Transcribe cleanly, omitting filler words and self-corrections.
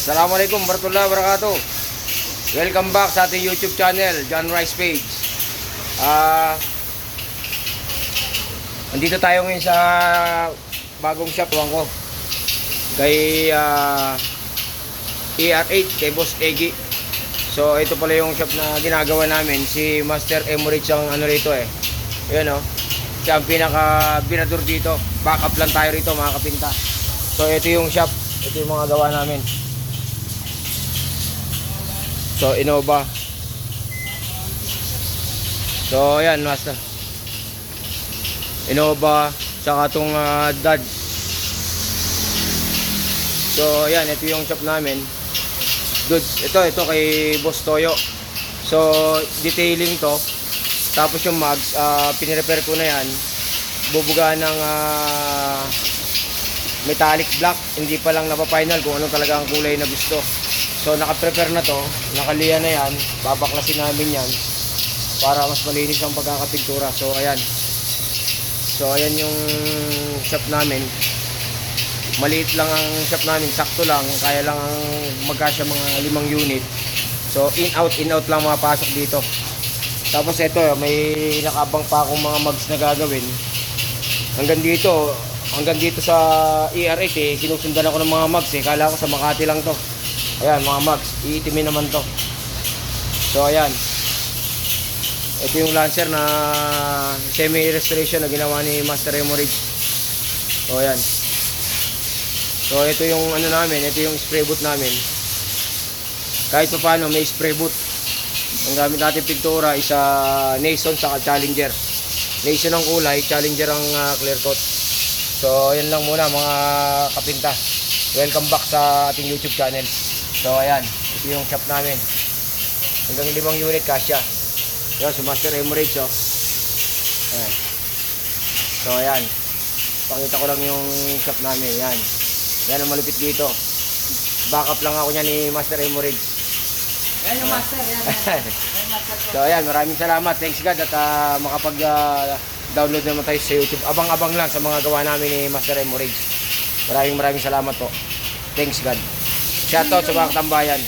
Assalamualaikum warahmatullahi wabarakatuh. Welcome back sa ating YouTube channel, John Rice Page. Andito tayo ngayon sa bagong shop ko. Kay ER8, kay Boss Egi. So ito pala yung shop na ginagawa namin. Si Master Emorich ang ano rito eh. Ayan o. Siya ang pinaka-binador dito. Backup lang tayo rito mga kapinta. So ito yung shop. Ito yung mga gawa namin. So Innova. So ayan Master Innova. Saka itong Dodge. So ayan, ito yung shop namin. Dudes, ito kay Boss Toyo. So detailing to. Tapos yung mags, pinirepair ko na yan. Bubugaan ng metallic black. Hindi pa lang napapinal kung ano talaga ang kulay na gusto. So naka-prepare na to. Nakaliya na yan. Babaklasin namin yan para mas malinis ang pagkakapintura. So ayan. So ayan yung shop namin. Maliit lang ang shop namin. Sakto lang. Kaya lang ang magkasya mga 5 unit. So in out lang mapasok dito. Tapos ito, may nakabang pa akong mga mags na gagawin. Hanggang dito sa ER8 eh, sinusundan ako ng mga mags eh. Kala ko sa Makati lang to. Ayan, mga mags. Iitimin naman to. So ayan. Ito yung Lancer na semi-restoration na ginawa ni Master Emorich. So ayan. So ito yung ano namin, ito yung spray boot namin. Kahit pa paano may spray boot. Ang gamit natin pintura is Nason saka Challenger. Nason ang kulay, Challenger ang clear coat. So ayan lang muna mga kapinta. Welcome back sa ating YouTube channel. So ayan, ito yung shop namin. Hanggang 5 unit kasya. Yan, si Master Emorich oh. Ayan. So ayan. Pakita ko lang yung shop namin. Yan. Yan ang malupit dito. Backup lang ako niya ni Master Emorich. Yan yung master, yan. So ayan, maraming salamat. Thanks God at makapag-download naman tayo sa YouTube. Abang-abang lang sa mga gawa namin ni Master Emorich. Maraming salamat po. Thanks God. Shoutout sa mga katambayan.